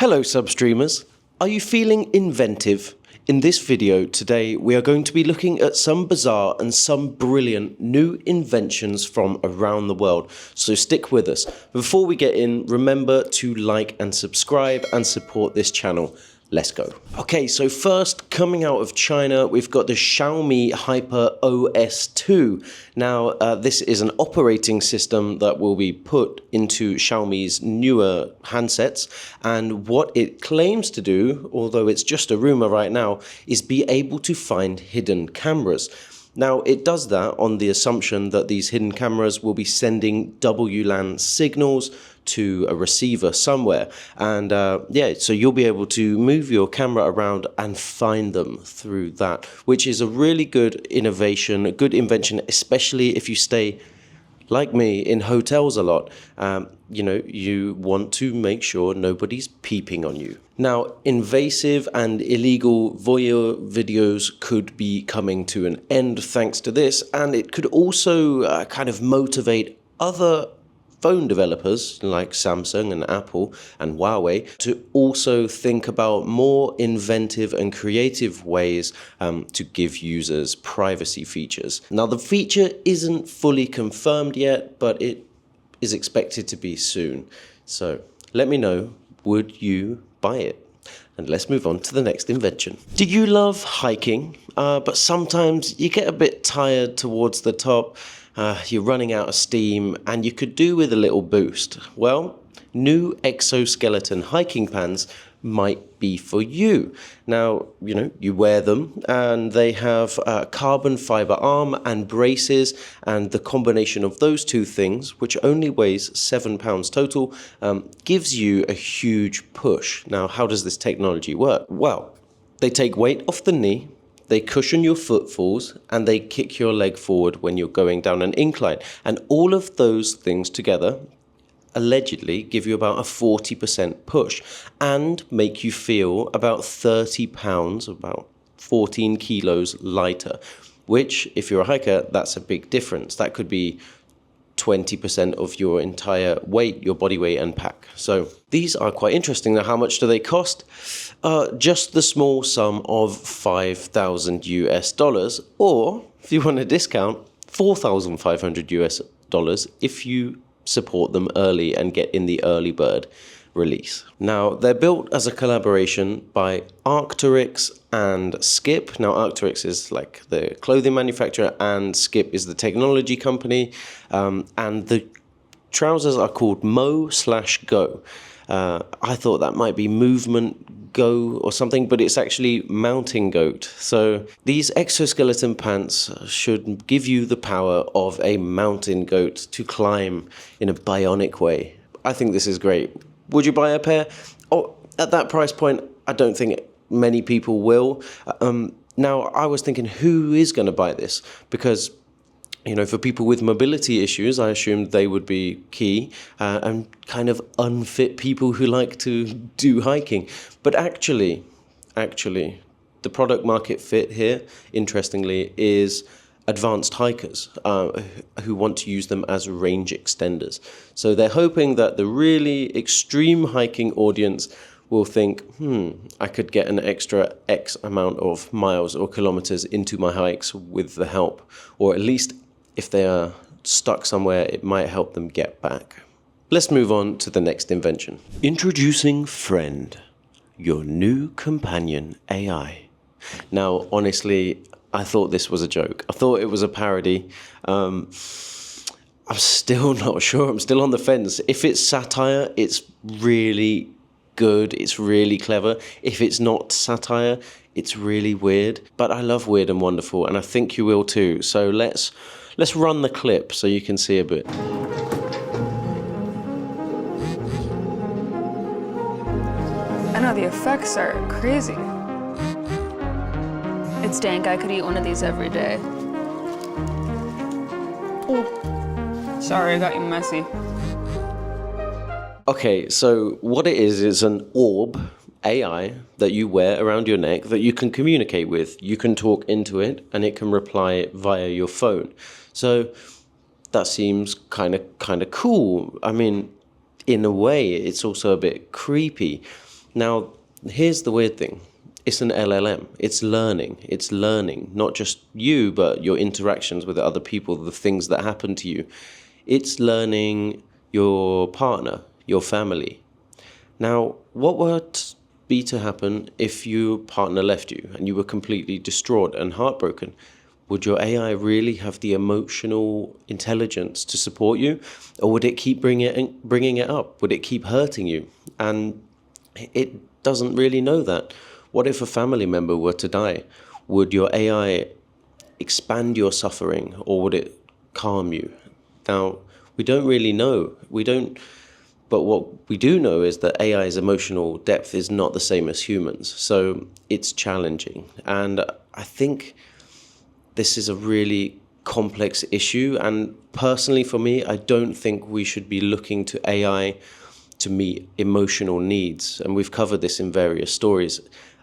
Hello substreamers, are you feeling inventive? In this video today we are going to be looking at some bizarre and some brilliant new inventions from around the world, so stick with us. Before we get in, remember to like and subscribe and support this channel. Let's go. Okay, so first, coming out of China, we've got the Xiaomi Hyper OS 2. Now, this is an operating system that will be put into Xiaomi's newer handsets, and what it claims to do, although it's just a rumor right now, is be able to find hidden cameras. Now, it does that on the assumption that these hidden cameras will be sending WLAN signals to a receiver somewhere, and yeah, so you'll be able to move your camera around and find them through that, which is a really good innovation, a good invention, especially if you stay, like me, in hotels a lot. You know, you want to make sure nobody's peeping on you. Now, invasive and illegal voyeur videos could be coming to an end thanks to this, and it could also kind of motivate other phone developers like Samsung and Apple and Huawei to also think about more inventive and creative ways to give users privacy features. Now, the feature isn't fully confirmed yet, but it is expected to be soon. So let me know, would you buy it? And let's move on to the next invention. Do you love hiking, but sometimes you get a bit tired towards the top? You're running out of steam and you could do with a little boost. Well, new exoskeleton hiking pants might be for you. Now, you know, you wear them and they have carbon fiber arm and braces, and the combination of those two things, which only weighs £7 total, gives you a huge push. Now, how does this technology work? Well, they take weight off the knee, they cushion your footfalls, and they kick your leg forward when you're going down an incline. And all of those things together allegedly give you about a 40% push and make you feel about 30 pounds, about 14 kilos lighter, which, if you're a hiker, that's a big difference. That could be 20% of your entire weight, your body weight and pack. So these are quite interesting. Now, how much do they cost? Just the small sum of 5,000 US dollars, or if you want a discount, 4,500 US dollars if you support them early and get in the early bird release. Now, they're built as a collaboration by Arc'teryx and Skip. Now, Arc'teryx is like the clothing manufacturer and Skip is the technology company. And the trousers are called Mo/Go. I thought that might be Movement Go or something, but it's actually Mountain Goat. So these exoskeleton pants should give you the power of a mountain goat to climb in a bionic way. I think this is great. Would you buy a pair? Oh, at that price point, I don't think many people will. Now, I was thinking, who is going to buy this? Because, you know, for people with mobility issues, I assumed they would be key, and kind of unfit people who like to do hiking. But actually, the product market fit here, interestingly, is advanced hikers who want to use them as range extenders. So they're hoping that the really extreme hiking audience will think, I could get an extra X amount of miles or kilometers into my hikes with the help, or at least if they are stuck somewhere, it might help them get back. Let's move on to the next invention. Introducing Friend, your new companion AI. Now, honestly, I thought this was a joke. I thought it was a parody. I'm still not sure. I'm still on the fence. If it's satire, it's really good. It's really clever. If it's not satire, it's really weird. But I love weird and wonderful, and I think you will too. So let's run the clip so you can see a bit. I know, the effects are crazy. It's dank. I could eat one of these every day. Oh, sorry, I got you messy. Okay, so what it is an orb AI that you wear around your neck that you can communicate with. You can talk into it and it can reply via your phone. So that seems kind of cool. I mean, in a way, it's also a bit creepy. Now, here's the weird thing. It's an LLM. It's learning. It's learning not just you, but your interactions with other people, the things that happen to you. It's learning your partner, your family. Now, what would be to happen if your partner left you and you were completely distraught and heartbroken? Would your AI really have the emotional intelligence to support you? Or would it keep bringing it up? Would it keep hurting you? And it doesn't really know that. What if a family member were to die? Would your AI expand your suffering, or would it calm you? Now, we don't really know. But what we do know is that AI's emotional depth is not the same as humans. So it's challenging. And I think this is a really complex issue. And personally, for me, I don't think we should be looking to AI to meet emotional needs. And we've covered this in various stories.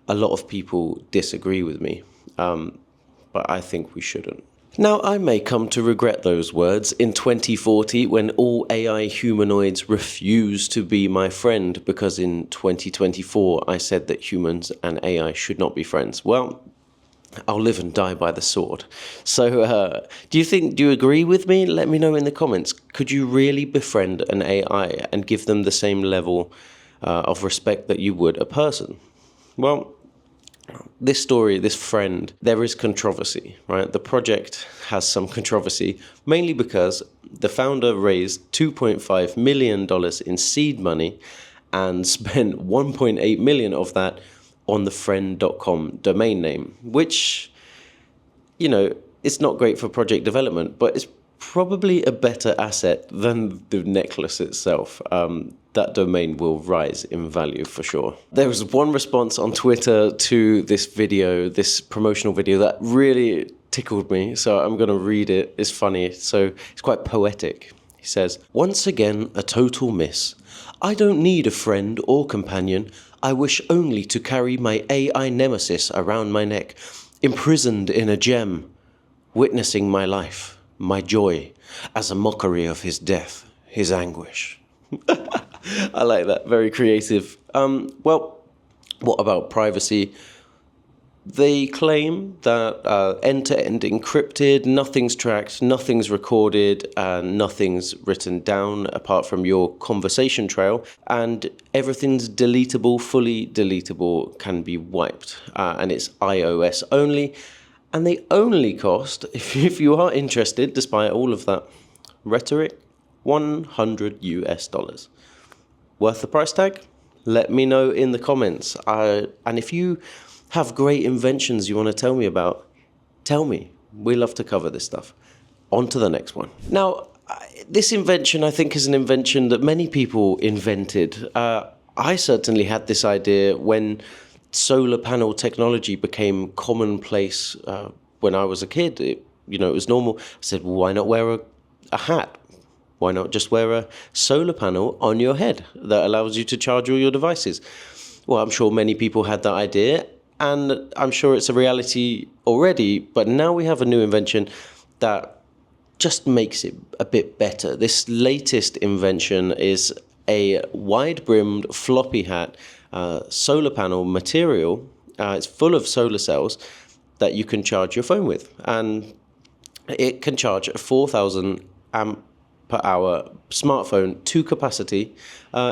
A lot of people disagree with me, but I think we shouldn't. Now, I may come to regret those words in 2040 when all AI humanoids refuse to be my friend, because in 2024 I said that humans and AI should not be friends. Well, I'll live and die by the sword. So do you agree with me? Let me know in the comments. Could you really befriend an AI and give them the same level of respect that you would a person? Well, this story, this friend, there is controversy, right? The project has some controversy, mainly because the founder raised $2.5 million in seed money and spent 1.8 million of that on the friend.com domain name, which, it's not great for project development, but it's probably a better asset than the necklace itself. That domain will rise in value for sure. There was one response on Twitter to this video, this promotional video, that really tickled me, so I'm going to read it. It's funny, so it's quite poetic. He says, "Once again, a total miss. I don't need a friend or companion. I wish only to carry my AI nemesis around my neck, imprisoned in a gem, witnessing my life, my joy, as a mockery of his death, his anguish." I like that. Very creative. Well, what about privacy? They claim that end-to-end encrypted, nothing's tracked, nothing's recorded, and nothing's written down apart from your conversation trail, and everything's deletable, fully deletable, can be wiped, and it's iOS only, and they only cost, if you are interested, despite all of that rhetoric, $100. Worth the price tag? Let me know in the comments. And if you have great inventions you want to tell me about, tell me. We love to cover this stuff. On to the next one. Now, this invention, I think, is an invention that many people invented. I certainly had this idea when solar panel technology became commonplace when I was a kid. It was normal. I said, well, why not wear a hat? Why not just wear a solar panel on your head that allows you to charge all your devices? Well, I'm sure many people had that idea, and I'm sure it's a reality already, but now we have a new invention that just makes it a bit better. This latest invention is a wide-brimmed floppy hat solar panel material. It's full of solar cells that you can charge your phone with, and it can charge a 4,000 amp per hour smartphone to capacity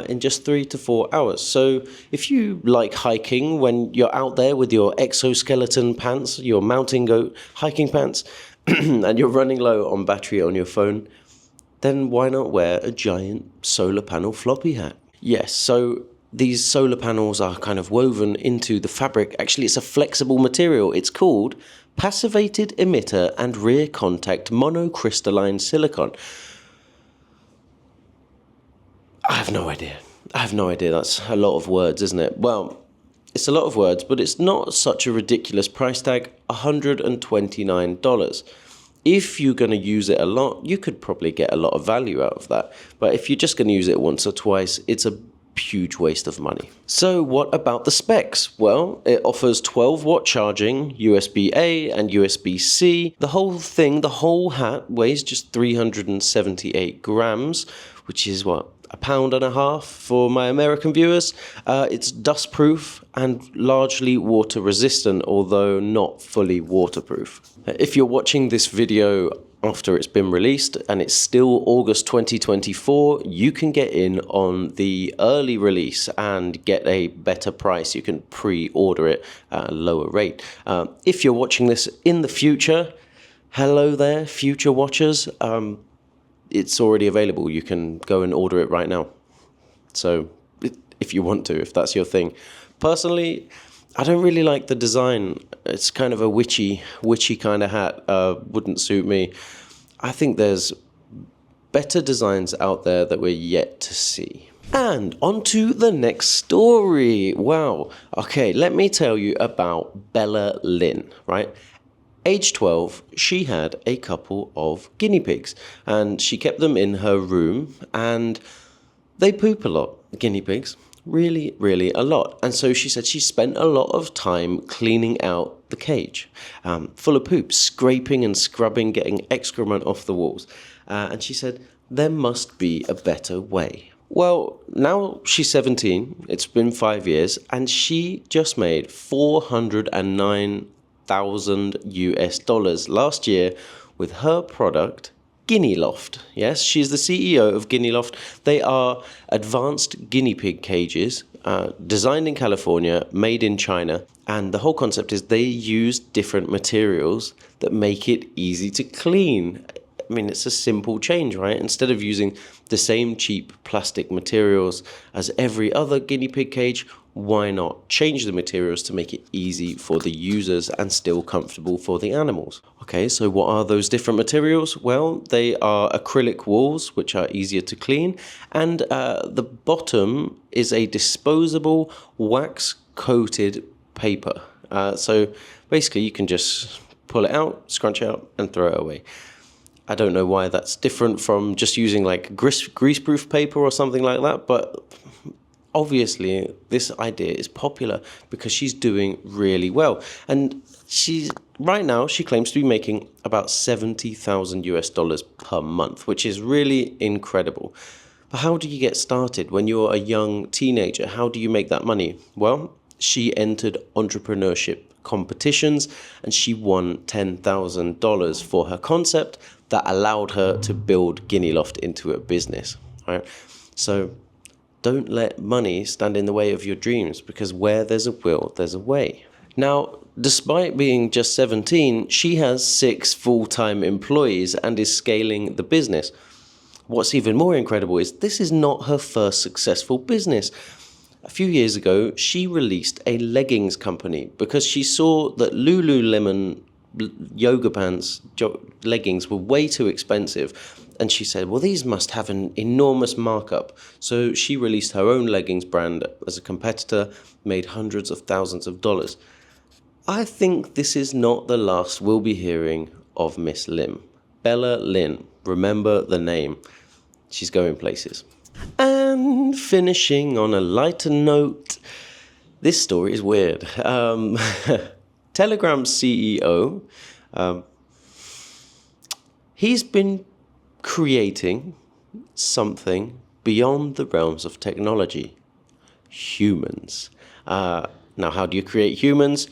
in just 3 to 4 hours. So if you like hiking when you're out there with your exoskeleton pants, your mountain goat hiking pants, and you're running low on battery on your phone, then why not wear a giant solar panel floppy hat? Yes, so these solar panels are kind of woven into the fabric. Actually, it's a flexible material. It's called passivated emitter and rear contact monocrystalline silicon. I have no idea. That's a lot of words, isn't it? Well, it's a lot of words, but it's not such a ridiculous price tag, $129. If you're going to use it a lot, you could probably get a lot of value out of that. But if you're just going to use it once or twice, it's a huge waste of money. So what about the specs? Well, it offers 12-watt charging, USB-A and USB-C. The whole hat weighs just 378 grams, which is £1.50 for my American viewers. It's dustproof and largely water resistant, although not fully waterproof. If you're watching this video after it's been released and it's still August 2024, you can get in on the early release and get a better price. You can pre-order it at a lower rate. If you're watching this in the future, hello there, future watchers. It's already available. You can go and order it right now. So if you want to, if that's your thing. Personally, I don't really like the design. It's kind of a witchy kind of hat. Wouldn't suit me. I think there's better designs out there that we're yet to see. And on to the next story. Wow. Okay, let me tell you about Bella Lynn, right? Age 12, she had a couple of guinea pigs, and she kept them in her room, and they poop a lot, guinea pigs. Really, really a lot. And so she said she spent a lot of time cleaning out the cage, full of poop, scraping and scrubbing, getting excrement off the walls. And she said, there must be a better way. Well, now she's 17, it's been 5 years, and she just made $409,000 last year with her product, Guinea Loft. Yes, she's the CEO of Guinea Loft. They are advanced guinea pig cages, designed in California, made in China. And the whole concept is they use different materials that make it easy to clean. I mean, it's a simple change, right? Instead of using the same cheap plastic materials as every other guinea pig cage, why not change the materials to make it easy for the users and still comfortable for the animals? Okay, so what are those different materials? Well, they are acrylic walls, which are easier to clean, and the bottom is a disposable wax-coated paper. So basically, you can just pull it out, scrunch it out, and throw it away. I don't know why that's different from just using like greaseproof paper or something like that, but obviously this idea is popular because she's doing really well. And right now she claims to be making about $70,000 per month, which is really incredible. But how do you get started when you're a young teenager? How do you make that money? Well, she entered entrepreneurship competitions and she won $10,000 for her concept that allowed her to build Guinea Loft into a business, right? So don't let money stand in the way of your dreams, because where there's a will, there's a way. Now, despite being just 17, she has 6 full-time employees and is scaling the business. What's even more incredible is this is not her first successful business. A few years ago, she released a leggings company because she saw that Lululemon yoga pants, leggings were way too expensive. And she said, well, these must have an enormous markup. So she released her own leggings brand as a competitor, made hundreds of thousands of dollars. I think this is not the last we'll be hearing of Miss Lim. Bella Lynn, remember the name. She's going places. And finishing on a lighter note, this story is weird. Telegram's CEO, he's been creating something beyond the realms of technology. Humans. Now, how do you create humans?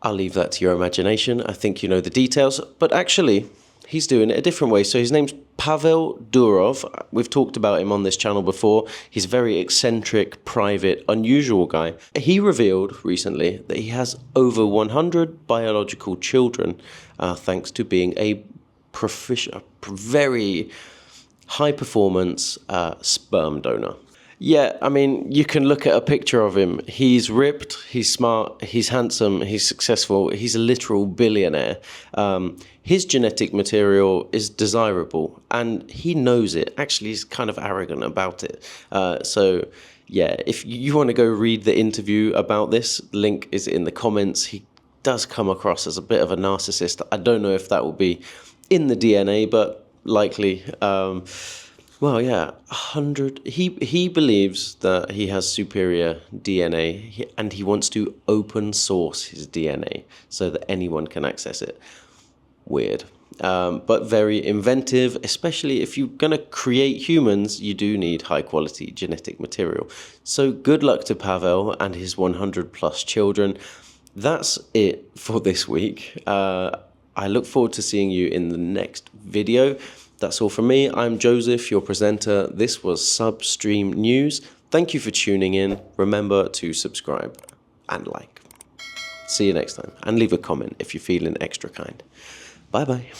I'll leave that to your imagination. I think you know the details. But actually, he's doing it a different way. So his name's Pavel Durov. We've talked about him on this channel before. He's a very eccentric, private, unusual guy. He revealed recently that he has over 100 biological children, thanks to being a very high-performance sperm donor. Yeah, I mean, you can look at a picture of him. He's ripped, he's smart, he's handsome, he's successful, he's a literal billionaire. His genetic material is desirable, and he knows it. Actually, he's kind of arrogant about it. So, yeah, if you want to go read the interview about this, link is in the comments. He does come across as a bit of a narcissist. I don't know if that will be in the DNA, but likely. Well, yeah, 100. He believes that he has superior DNA, and he wants to open source his DNA so that anyone can access it. Weird. but very inventive, especially if you're going to create humans, you do need high quality genetic material. So good luck to Pavel and his 100 plus children. That's it for this week. I look forward to seeing you in the next video. That's all from me. I'm Joseph, your presenter. This was Substream News. Thank you for tuning in. Remember to subscribe and like. See you next time. And leave a comment if you're feeling extra kind. Bye bye.